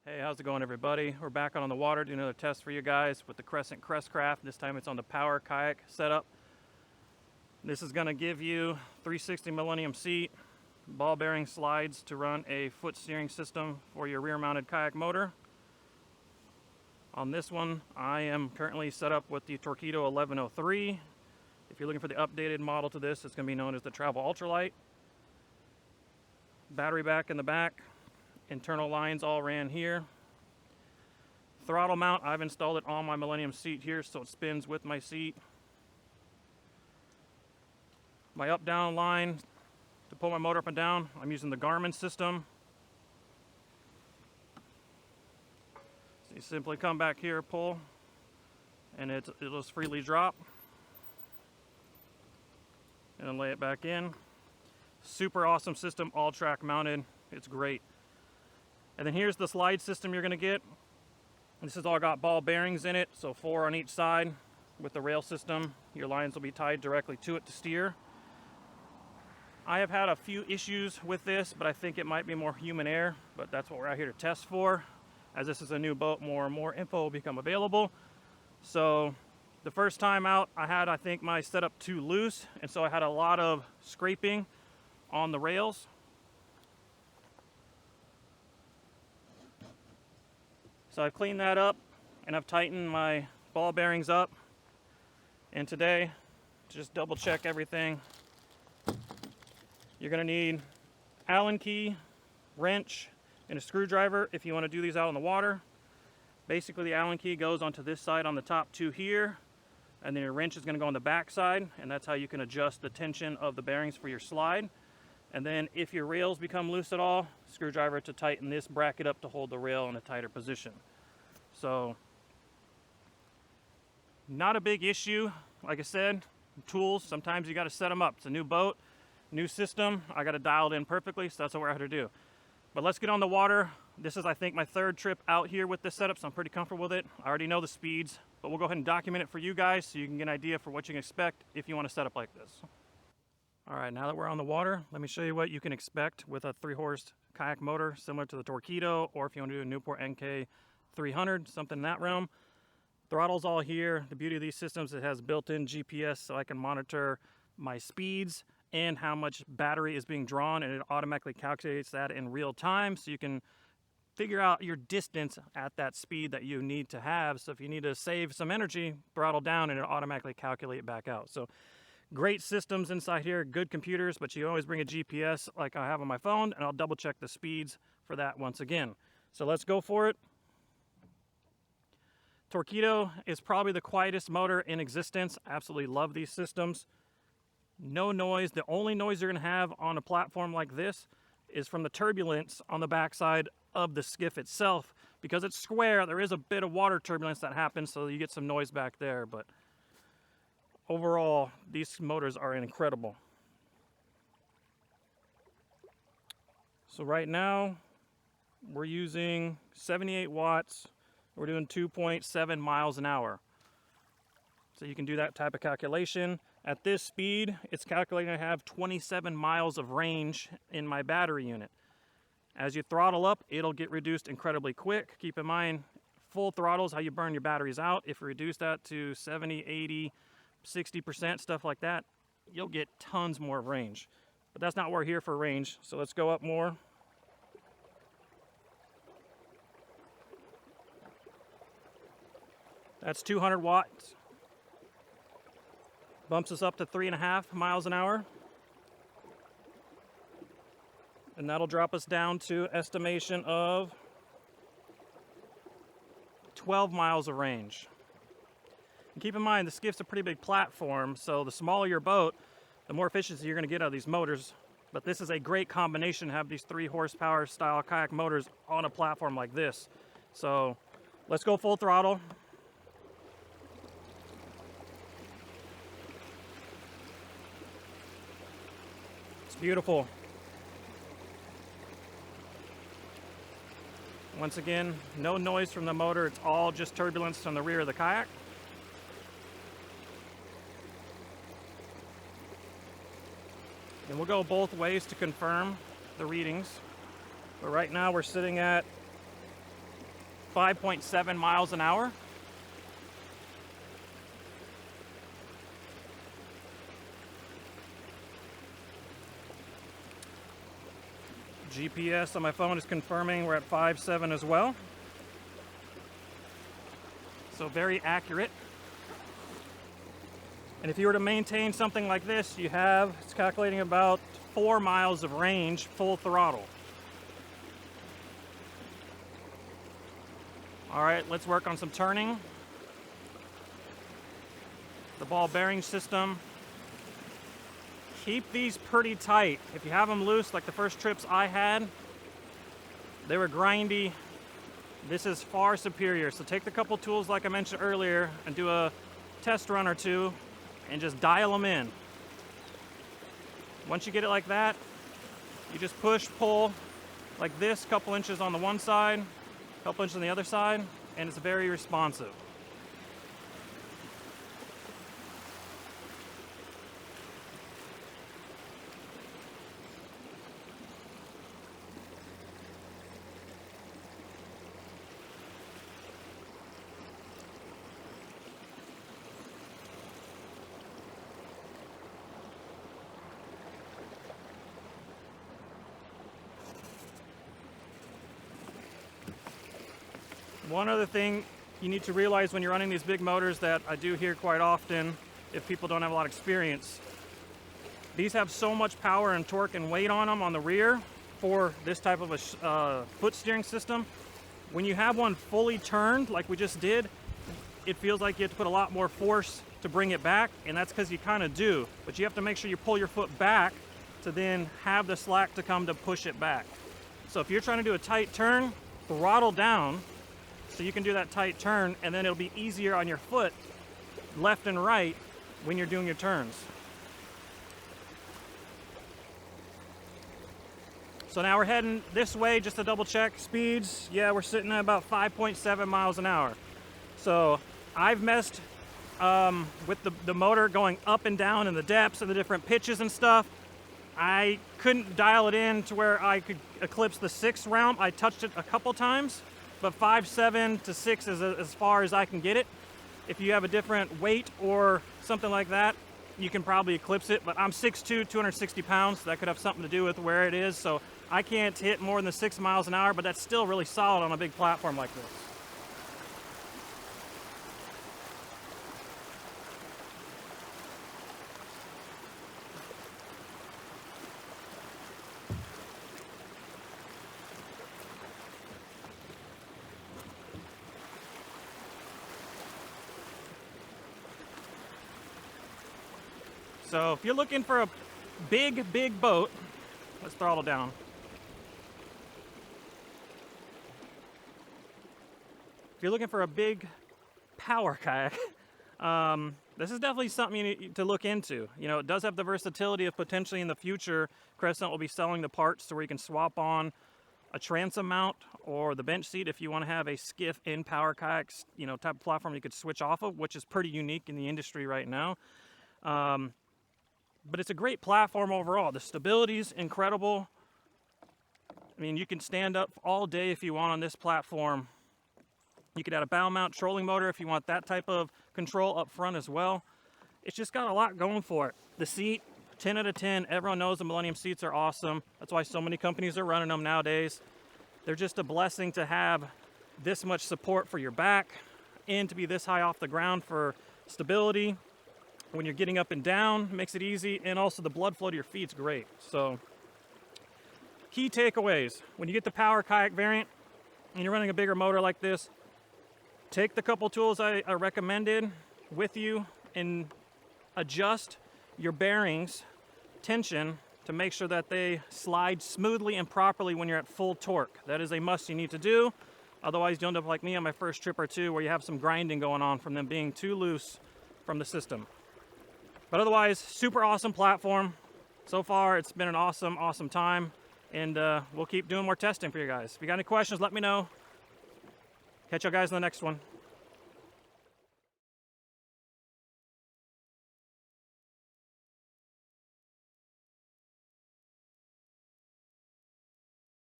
Hey, how's it going, everybody? We're back on the water doing another test for you guys with the Crescent Cres-Craft. This time it's on the power kayak setup. This is going to give you 360 Millennium seat, ball bearing slides to run a foot steering system for your rear mounted kayak motor. On this one, I am currently set up with the Torqeedo 1103. If you're looking for the updated model to this, it's going to be known as the Travel Ultralight. Battery back in the back. Internal lines all ran here. Throttle mount, I've installed it on my Millennium seat here so it spins with my seat. My up-down line to pull my motor up and down, I'm using the Garmin system. So you simply come back here, pull, and it'll just freely drop. And then lay it back in. Super awesome system, all track mounted. It's great. And then here's the slide system you're going to get. This has all got ball bearings in it, so 4 on each side with the rail system. Your lines will be tied directly to it to steer. I have had a few issues with this, but I think it might be more human error, but that's what we're out here to test for. As this is a new boat, more and more info will become available. So the first time out, I think my setup too loose, and so I had a lot of scraping on the rails. So I've cleaned that up and I've tightened my ball bearings up. And today, to just double check everything, you're gonna need Allen key, wrench, and a screwdriver if you wanna do these out in the water. Basically the Allen key goes onto this side on the top two here, and then your wrench is gonna go on the back side, and that's how you can adjust the tension of the bearings for your slide. And then if your rails become loose at all, screwdriver to tighten this bracket up to hold the rail in a tighter position. So, not a big issue. Like I said, tools, sometimes you got to set them up. It's a new boat, new system. I got to dial it in perfectly, so that's what we're out to do. But let's get on the water. This is, I think, my third trip out here with this setup, so I'm pretty comfortable with it. I already know the speeds, but we'll go ahead and document it for you guys so you can get an idea for what you can expect if you want to set up like this. All right, now that we're on the water, let me show you what you can expect with a 3-horse kayak motor similar to the Torqeedo, or if you want to do a Newport NK 300, something in that realm. Throttle's all here. The beauty of these systems, it has built-in GPS so I can monitor my speeds and how much battery is being drawn, and it automatically calculates that in real time so you can figure out your distance at that speed that you need to have. So if you need to save some energy, throttle down and it'll automatically calculate back out. So great systems inside here, good computers, but you always bring a GPS like I have on my phone, and I'll double check the speeds for that once again. So let's go for it. Torqeedo is probably the quietest motor in existence. Absolutely love these systems. No noise. The only noise you're going to have on a platform like this is from the turbulence on the backside of the skiff itself. Because it's square, there is a bit of water turbulence that happens, so you get some noise back there. But overall, these motors are incredible. So right now, we're using 78 watts. We're doing 2.7 miles an hour. So you can do that type of calculation. At this speed, it's calculating I have 27 miles of range in my battery unit. As you throttle up, it'll get reduced incredibly quick. Keep in mind, full throttle is how you burn your batteries out. If you reduce that to 70, 80, 60%, stuff like that, you'll get tons more range. But that's not what we're here for, range. So let's go up more. That's 200 watts. Bumps us up to 3.5 miles an hour. And that'll drop us down to estimation of 12 miles of range. And keep in mind, the skiff's a pretty big platform, so the smaller your boat, the more efficiency you're going to get out of these motors. But this is a great combination to have these 3-horsepower style kayak motors on a platform like this. So let's go full throttle. It's beautiful. Once again, no noise from the motor. It's all just turbulence from the rear of the kayak. And we'll go both ways to confirm the readings. But right now we're sitting at 5.7 miles an hour. GPS on my phone is confirming we're at 5.7 as well. So very accurate. And if you were to maintain something like this, it's calculating about 4 miles of range, full throttle. All right, let's work on some turning. The ball bearing system. Keep these pretty tight. If you have them loose, like the first trips I had, they were grindy. This is far superior. So take the couple tools like I mentioned earlier and do a test run or two and just dial them in. Once you get it like that, you just push, pull like this, couple inches on the one side, couple inches on the other side, and it's very responsive. One other thing you need to realize when you're running these big motors that I do hear quite often if people don't have a lot of experience. These have so much power and torque and weight on them on the rear for this type of a foot steering system. When you have one fully turned like we just did, it feels like you have to put a lot more force to bring it back, and that's because you kind of do. But you have to make sure you pull your foot back to then have the slack to come to push it back. So if you're trying to do a tight turn, throttle down so you can do that tight turn, and then it'll be easier on your foot left and right when you're doing your turns. So now we're heading this way just to double check speeds. Yeah, we're sitting at about 5.7 miles an hour. So I've messed with the motor going up and down in the depths and the different pitches and stuff. I couldn't dial it in to where I could eclipse the 6 realm. I touched it a couple times, but 5.7 to 6 is as far as I can get it. If you have a different weight or something like that, you can probably eclipse it, but I'm 6'2", 260 pounds, so that could have something to do with where it is. So I can't hit more than the 6 miles an hour, but that's still really solid on a big platform like this. So if you're looking for a big boat, let's throttle down. If you're looking for a big power kayak, this is definitely something you need to look into. You know, it does have the versatility of potentially in the future, Crescent will be selling the parts to where you can swap on a transom mount or the bench seat if you want to have a skiff in power kayaks, you know, type of platform you could switch off of, which is pretty unique in the industry right now. But it's a great platform overall. The stability is incredible. I mean, you can stand up all day if you want on this platform. You could add a bow mount trolling motor if you want that type of control up front as well. It's just got a lot going for it. The seat, 10 out of 10. Everyone knows the Millennium seats are awesome. That's why so many companies are running them nowadays. They're just a blessing to have this much support for your back and to be this high off the ground for stability. When you're getting up and down, makes it easy, and also the blood flow to your feet's great. So, key takeaways. When you get the power kayak variant and you're running a bigger motor like this, take the couple tools I recommended with you and adjust your bearings, tension, to make sure that they slide smoothly and properly when you're at full torque. That is a must you need to do. Otherwise, you'll end up like me on my first trip or two where you have some grinding going on from them being too loose from the system. But otherwise, super awesome platform. So far, it's been an awesome time. And we'll keep doing more testing for you guys. If you got any questions, let me know. Catch you guys in the next one.